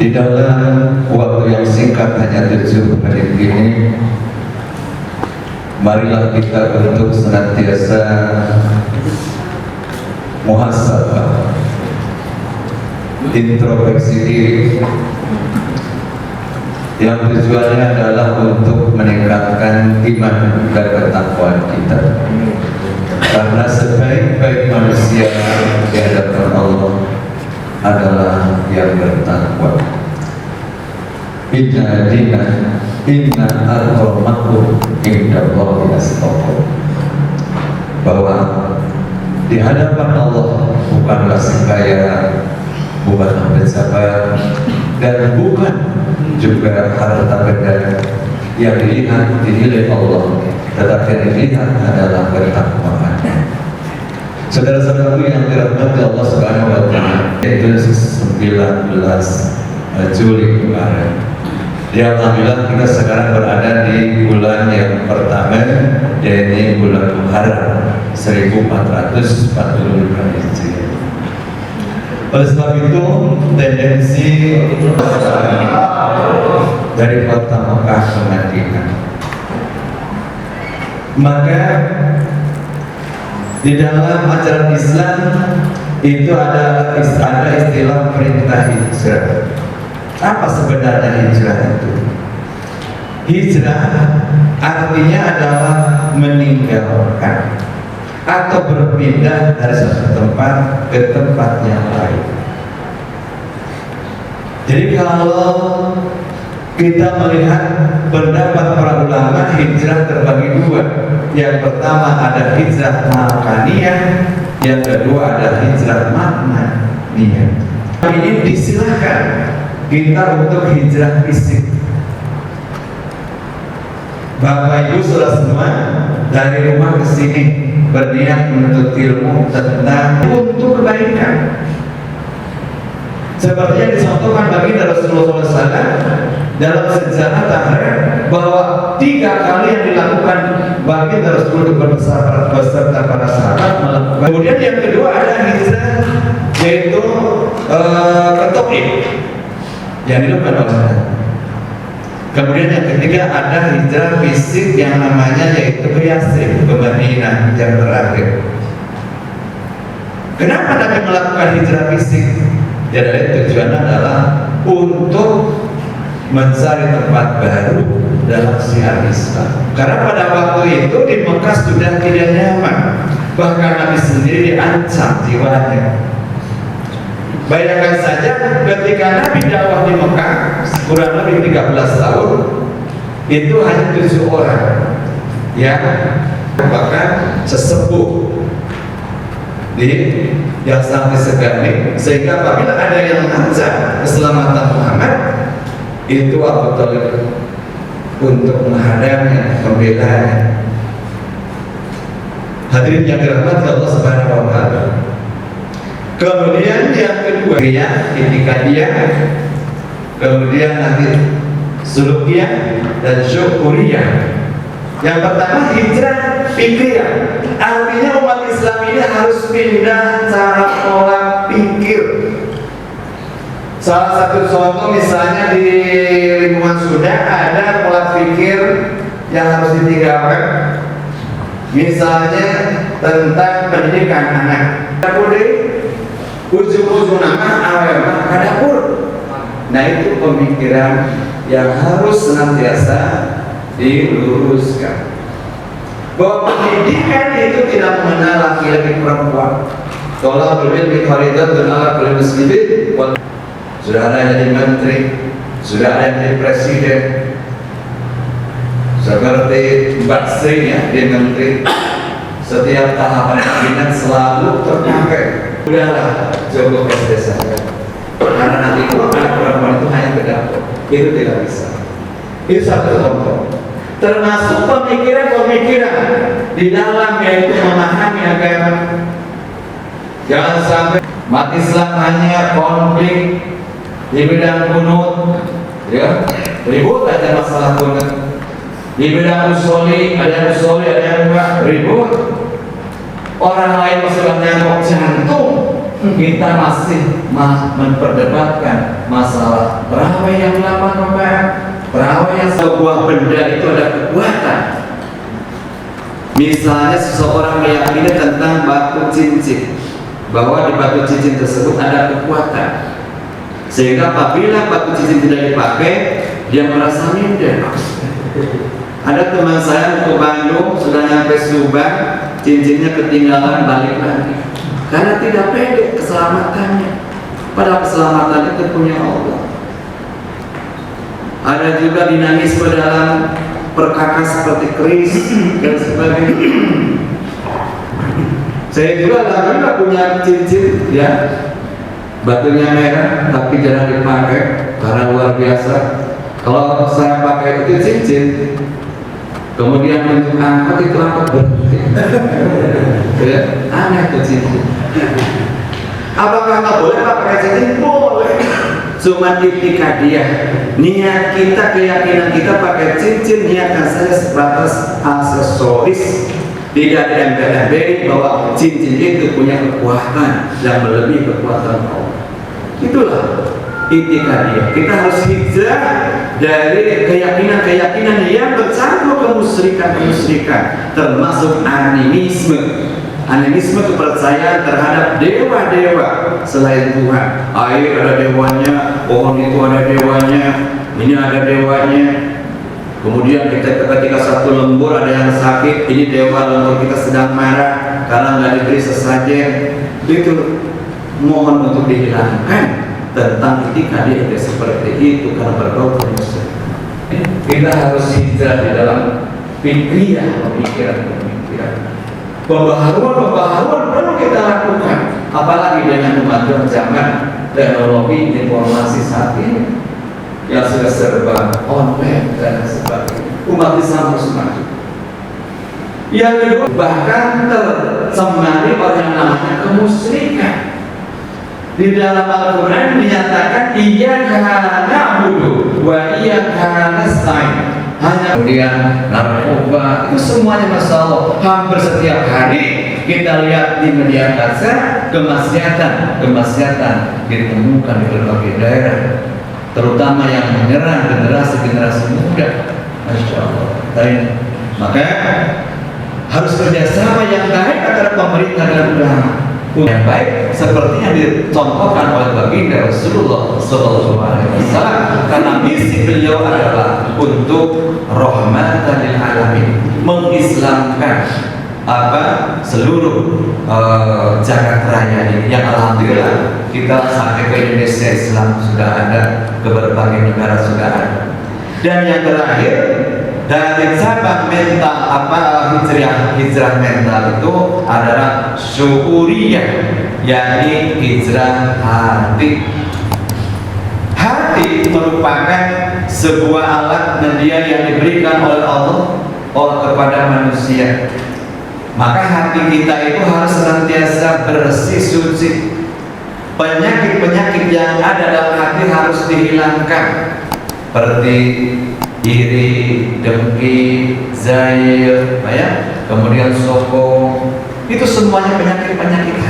Di dalam waktu yang singkat hanya 7 menit ini, marilah kita untuk senantiasa muhasabah, introspeksi diri, yang tujuannya adalah untuk meningkatkan iman dan ketakwaan kita. Karena sebaik-baik manusia di hadapan Allah adalah yang bertakwa. Inna akramakum indallahi atqakum. Bahwa di hadapan Allah bukanlah si kaya, bukan pejabat, dan bukan juga harta benda yang dilihat dinilai Allah, tetapi yang dilihat adalah ketakwaan. Saudara-saudaraku yang dirahmati Allah Subhanahu wa Ta'ala, itu 19 Juli kemarin. Ya alhamdulillah kita sekarang berada di bulan yang pertama, yaitu bulan Muharram 1445 Hijriah. Oleh sebab itu tendensi dari kota Mekah ke Madinah, maka di dalam ajaran Islam itu ada istilah perintah hijrah. Apa sebenarnya hijrah itu? Hijrah artinya adalah meninggalkan atau berpindah dari satu tempat ke tempat yang lain. Jadi kalau kita melihat pendapat para ulama, hijrah terbagi 2. Yang pertama ada hijrah makaniyah, yang kedua ada hijrah maknaniyah. Ini disilahkan kita untuk hijrah fisik. Bapak Ibu saudara semua, dari rumah ke sini berniat menuntut ilmu tentang untuk kebaikan. Seperti yang dicontohkan baginda Rasulullah SAW dalam sejarah Tahrir, bahwa 3 kali yang dilakukan baginda Rasulullah beserta para sahabat melakukan. Kemudian yang kedua ada hijrah, yaitu ketokib yang dilakukan oleh. Kemudian yang ketiga ada hijrah fisik yang namanya yaitu ke Yasrib, ke Madinah yang terakhir. Kenapa Nabi melakukan hijrah fisik? Jadi tujuannya adalah untuk mencari tempat baru dalam syiar Islam. Karena pada waktu itu di Mekah sudah tidak nyaman, bahkan Nabi sendiri diancam jiwanya. Bayangkan saja ketika Nabi dakwah di Mekah kurang lebih 13 tahun, itu hanya 7 orang yang bahkan sesepuh yang sangat disegani, sehingga apabila ada yang mengancam keselamatan Muhammad, itu Abu Thalib untuk menghadangnya, membelanya. Hadirin yang dirahmati Allah Subhanahu wa Ta'ala. Kemudian yang kedua itikadiyah, kemudian nanti sulukiyah dan syukuriyah. Yang pertama hijrah fikriyah, artinya umat Islam ini harus pindah cara pola pikir. Salah satu contoh misalnya di lingkungan Sunda ada pola pikir yang harus ditinggalkan, misalnya tentang pendidikan anak. Ujung-ujung nama awal ke dapur. Nah itu pemikiran yang harus senantiasa diluruskan, bahwa pendidikan itu tidak mengenal laki-laki perempuan. Tolong ilmi faridatun ala kulli muslimin. Sudah ada yang jadi menteri, sudah ada yang jadi presiden, seperti Mbak Sri ya, dia menteri. Setiap tahapan pembinaan selalu terpakai. Udahlah, cukup SD saja. Karena nanti kalau anak perempuan itu hanya ke dapur, itu tidak bisa. Itu satu contoh. Termasuk pemikiran-pemikiran di dalam, yaitu memahami agama. Jangan sampai umat Islam hanya konflik di bidang kunut, ya, ribut aja masalah kunut. Di bidang usuli, ada yang enggak, ribut. Orang lain masih nyangkut jantung, kita masih memperdebatkan masalah terawih yang 8 rakaat, terawih yang sebuah benda itu ada kekuatan. Misalnya seseorang meyakini tentang batu cincin, bahwa di batu cincin tersebut ada kekuatan, sehingga apabila batu cincin tidak dipakai, dia merasa minder. Ada teman saya ke Bandung, sudah nyampe Subang, cincinnya ketinggalan, balik lagi karena tidak pede keselamatannya, padahal keselamatan itu punya Allah. Ada juga dinamisme dalam perkakas seperti keris dan sebagainya. Saya juga alhamdulillah punya cincin, ya, batunya merah tapi jarang dipakai karena luar biasa. Kalau saya pakai itu cincin, kemudian untuk angkat itu angkat berhenti. Ya, aneh itu cincin. Apakah nggak boleh pakai cincin? Boleh. Cuma itikadiyah, niat kita, keyakinan kita pakai cincin, niatkan saja sebatas aksesoris. Tidak diembel-embeli bahwa cincin itu punya kekuatan yang melebihi kekuatan Allah. Itulah itikadiyah. Kita harus hijrah dari keyakinan-keyakinan yang bercampur kemusyrikan-kemusyrikan, termasuk animisme. Animisme kepercayaan terhadap dewa-dewa selain Tuhan. Air ada dewanya, pohon itu ada dewanya, ini ada dewanya. Kemudian ketika satu lembur ada yang sakit, ini dewa lembur kita sedang marah karena nggak diberi sesajen. Itu mohon untuk dihilangkan tentang itikadiyah seperti itu karena berbau kemusyrikan. Kita harus hijrah di dalam pemikiran. Pembaharuan perlu kita lakukan, apalagi dengan kemajuan zaman teknologi informasi saat ini yang sudah serba online dan sebagainya. Umat Islam harus maju. Yang kedua, bahkan tercemari oleh yang namanya kemusyrikan. Di dalam Al-Quran dinyatakan iyyaka na'budu wa iyyaka nasta'in. Hanya kemudian narkoba itu semuanya masalah. Hampir setiap hari kita lihat di media massa kemaksiatan ditemukan di berbagai daerah, terutama yang menyerang generasi muda. Masya Allah. Maka harus kerjasama yang baik antara pemerintah dan ulama. Yang baik seperti yang dicontohkan oleh baginda Rasulullah SAW, karena misi beliau adalah untuk rahmatan lil alamin, mengislamkan seluruh jagat raya ini. Yang alhamdulillah kita sampai ke Indonesia Islam sudah ada, ke berbagai negara sudah ada. Dan yang terakhir, dari cabang mental hijrah mental itu adalah syukuriyah, yakni hijrah hati. Hati merupakan sebuah alat media yang diberikan oleh Allah kepada manusia. Maka hati kita itu harus senantiasa bersih, suci. Penyakit-penyakit yang ada dalam hati harus dihilangkan, seperti iri, dengki, zair, kemudian sombong. Itu semuanya penyakit-penyakit